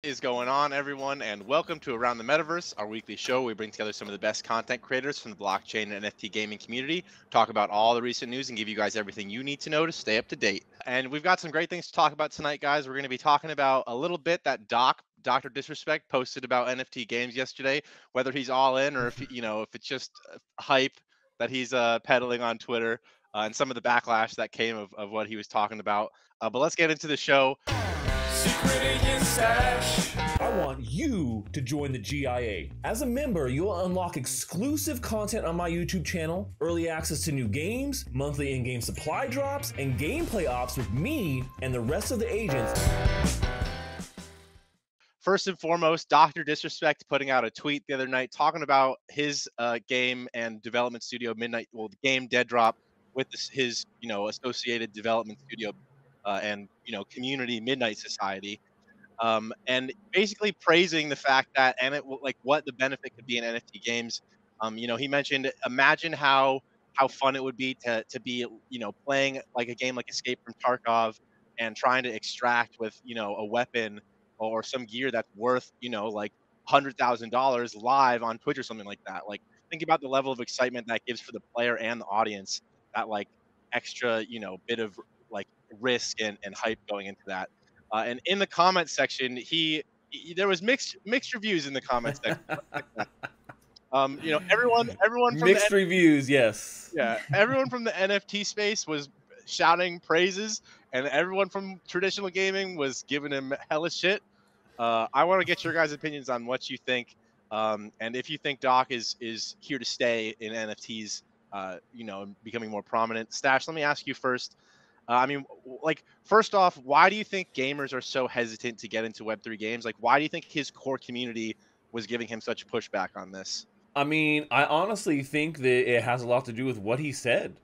Is going on, everyone, and welcome to Around the Metaverse, our weekly show. We bring together some of the best content creators from the blockchain and NFT gaming community, talk about all the recent news, and give you guys everything you need to know to stay up to date. And we've got some great things to talk about tonight, guys. We're going to be talking about a little bit that Dr. Disrespect posted about NFT games yesterday, whether he's all in or if it's just hype that he's peddling on Twitter, and some of the backlash that came of what he was talking about. But let's get into the show. Secret agent stash. I want you to join the GIA. As a member, you'll unlock exclusive content on my YouTube channel, early access to new games, monthly in-game supply drops, and gameplay ops with me and the rest of the agents. First and foremost, Dr. Disrespect putting out a tweet the other night talking about his game and development studio the game Dead Drop with his associated development studio and community Midnight Society, and basically praising the fact that and it will like what the benefit could be in NFT games. He mentioned, imagine how fun it would be to be playing like a game like Escape from Tarkov and trying to extract with a weapon or some gear that's worth like $100,000 live on Twitch or something like that. Like, think about the level of excitement that gives for the player and the audience. That like extra bit of like risk and hype going into that. And in the comment section, there was mixed reviews in the comment section. Everyone from Mixed reviews, yes. everyone from the NFT space was shouting praises, and everyone from traditional gaming was giving him hella shit. I want to get your guys' opinions on what you think, and if you think Doc is here to stay in NFTs, becoming more prominent. Stash, let me ask you first. First off, why do you think gamers are so hesitant to get into Web3 games? Like, why do you think his core community was giving him such pushback on this? I mean, I honestly think that it has a lot to do with what he said.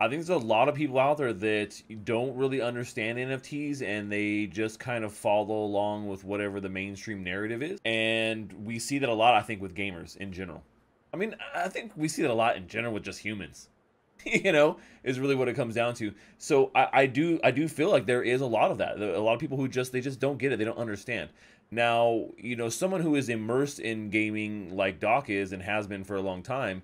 I think there's a lot of people out there that don't really understand NFTs and they just kind of follow along with whatever the mainstream narrative is. And we see that a lot, I think, with gamers in general. I mean, I think we see that a lot in general with just humans. Is really what it comes down to. So I do feel like there is a lot of that. A lot of people who they just don't get it. They don't understand. Now, someone who is immersed in gaming like Doc is and has been for a long time,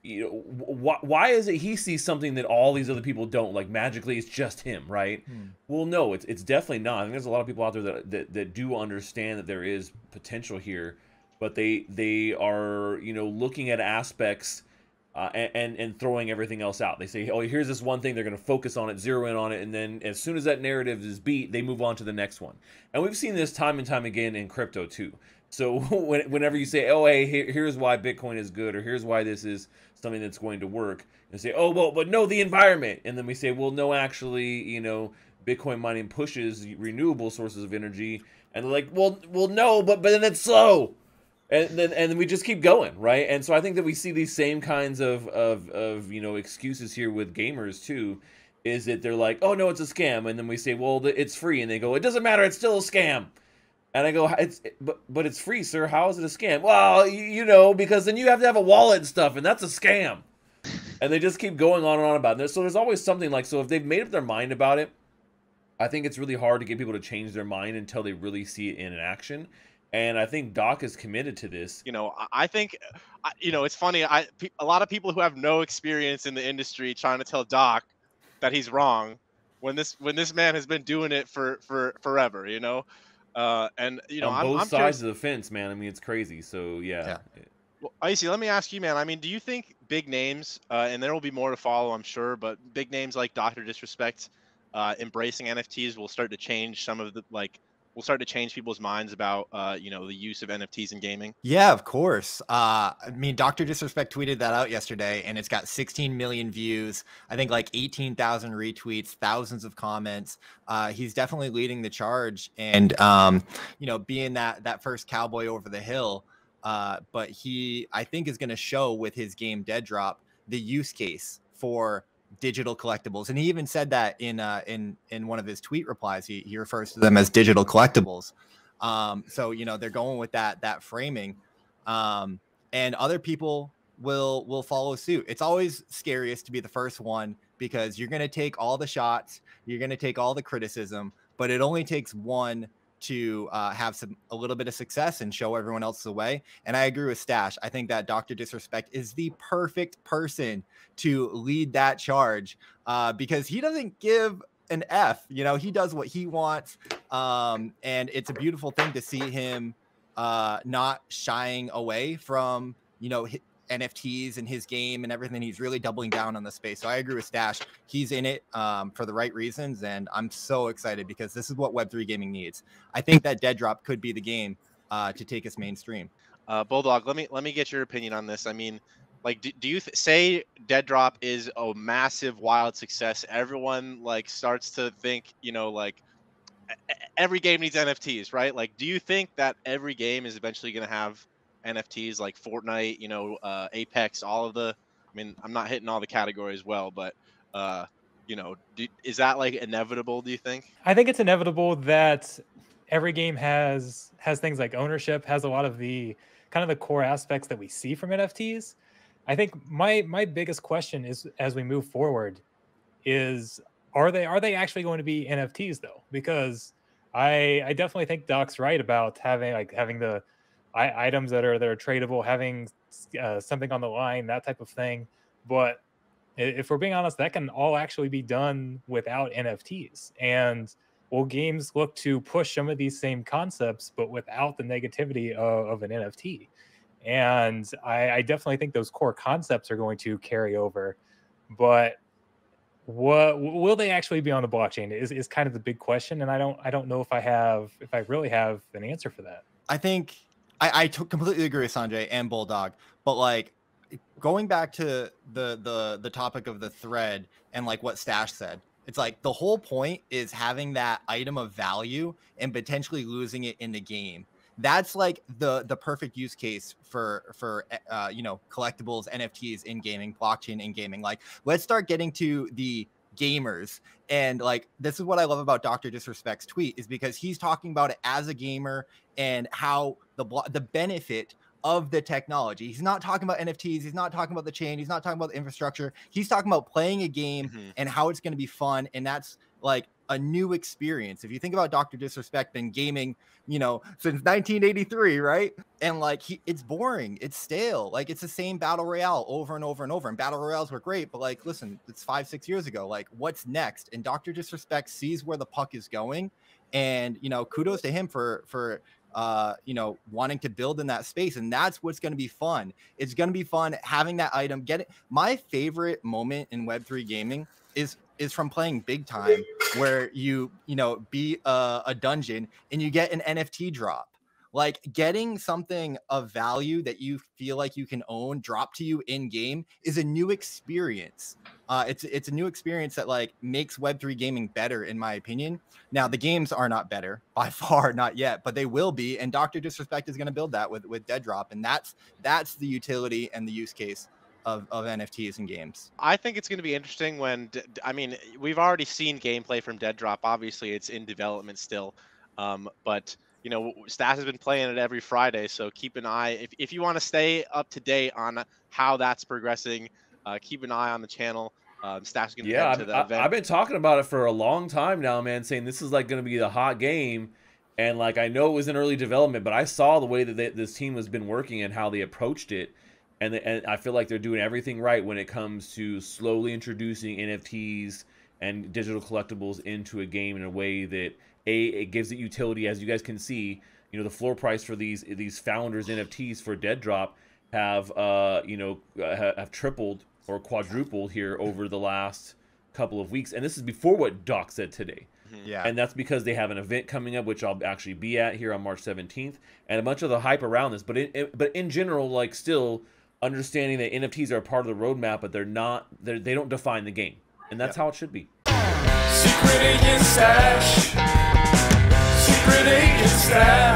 why is it he sees something that all these other people don't? Like, magically it's just him, right? Well, no, it's definitely not. I think there's a lot of people out there that do understand that there is potential here, but they are looking at aspects and throwing everything else out. They say, oh, here's this one thing, they're going to focus on it, zero in on it, and then as soon as that narrative is beat, they move on to the next one. And we've seen this time and time again in crypto too. So whenever you say, oh, hey, here's why Bitcoin is good, or here's why this is something that's going to work, and say, oh, well, but no, the environment. And then we say, well, no, actually, Bitcoin mining pushes renewable sources of energy. And they're like, well, no, but then it's slow. And then we just keep going, right? And so I think that we see these same kinds of excuses here with gamers too, is that they're like, oh no, it's a scam, and then we say, well, it's free, and they go, it doesn't matter, it's still a scam. And I go, but it's free, sir. How is it a scam? Well, because then you have to have a wallet and stuff, and that's a scam. And they just keep going on and on about it. So there's always something like, so if they've made up their mind about it, I think it's really hard to get people to change their mind until they really see it in action. And I think Doc is committed to this. I think, it's funny. A lot of people who have no experience in the industry trying to tell Doc that he's wrong when this man has been doing it for forever. On both I'm sides curious. of the fence, man. I mean, it's crazy. So yeah. Well, Icy, let me ask you, man. I mean, do you think big names, and there will be more to follow, I'm sure, but big names like Dr. Disrespect, embracing NFTs will start to change will start to change people's minds about, the use of NFTs in gaming? Yeah, of course. I mean, Dr. Disrespect tweeted that out yesterday, and it's got 16 million views. I think like 18,000 retweets, thousands of comments. He's definitely leading the charge, and being that first cowboy over the hill. But I think, is going to show with his game Dead Drop the use case for digital collectibles, and he even said that in one of his tweet replies. He refers to them as digital collectibles. So they're going with that framing, and other people will follow suit. It's always scariest to be the first one because you're going to take all the shots, you're going to take all the criticism, but it only takes one to have a little bit of success and show everyone else the way. And I agree with Stash. I think that Dr. Disrespect is the perfect person to lead that charge because he doesn't give an F. You know, he does what he wants. And it's a beautiful thing to see him not shying away from, you know, NFTs and his game and everything. He's really doubling down on the space. So I agree with Stash. He's in it for the right reasons. And I'm so excited because this is what Web3 gaming needs. I think that Dead Drop could be the game to take us mainstream. Bulldog, let me get your opinion on this. I mean, like, do you say Dead Drop is a massive, wild success? Everyone like starts to think, you know, like every game needs NFTs, right? Like, do you think that every game is eventually going to have NFTs like Fortnite, you know, Apex, all of the, I mean, I'm not hitting all the categories well, but, you know, is that like inevitable, do you think? I think it's inevitable that every game has things like ownership, has a lot of the kind of the core aspects that we see from NFTs. I think my biggest question is, as we move forward, is are they actually going to be NFTs though? Because I definitely think Doc's right about having the items that are tradable, having something on the line, that type of thing. But if we're being honest, that can all actually be done without NFTs. And will games look to push some of these same concepts, but without the negativity of an NFT? And I definitely think those core concepts are going to carry over. But what will they actually be on the blockchain is kind of the big question. And I don't know if I really have an answer for that. I think I completely agree with Sanjay and Bulldog, but like going back to the topic of the thread and like what Stash said, it's like the whole point is having that item of value and potentially losing it in the game. That's like the perfect use case for you know, collectibles, NFTs in gaming, blockchain in gaming. Like, let's start getting to the gamers. And like, this is what I love about Dr. Disrespect's tweet, is because he's talking about it as a gamer and how the benefit of the technology. He's not talking about NFTs. He's not talking about the chain. He's not talking about the infrastructure. He's talking about playing a game and how it's going to be fun. And that's like a new experience. If you think about Dr. Disrespect, been gaming, you know, since 1983, right? And like, it's boring. It's stale. Like, it's the same battle royale over and over and over. And battle royales were great, but like, listen, it's 5-6 years ago. Like, what's next? And Dr. Disrespect sees where the puck is going. And, you know, kudos to him for you know, wanting to build in that space. And that's what's going to be fun. It's going to be fun having that item. My favorite moment in Web3 gaming is from playing Big Time, where you know, beat a dungeon and you get an NFT drop. Like, getting something of value that you feel like you can own drop to you in game is a new experience. It's a new experience that like makes Web3 gaming better, in my opinion. Now, the games are not better by far, not yet, but they will be. And Dr. Disrespect is going to build that with Dead Drop, and that's the utility and the use case of NFTs in games. I think it's going to be interesting when, I mean, we've already seen gameplay from Dead Drop. Obviously, it's in development still, but you know, Stas has been playing it every Friday, so keep an eye. If you want to stay up to date on how that's progressing, keep an eye on the channel. Stas is going to head to the event. I've been talking about it for a long time now, man, saying this is like going to be the hot game. And like, I know it was in early development, but I saw the way that this team has been working and how they approached it. And I feel like they're doing everything right when it comes to slowly introducing NFTs and digital collectibles into a game in a way that it gives it utility. As you guys can see, you know, the floor price for these founders NFTs for Dead Drop have you know, have tripled or quadrupled here over the last couple of weeks, and this is before what Doc said today. Yeah, and that's because they have an event coming up, which I'll actually be at here on March 17th, and a bunch of the hype around this. But in general, like, still understanding that NFTs are a part of the roadmap, but they don't define the game, and that's how it should be. Secret agent stash. Secret agent stash.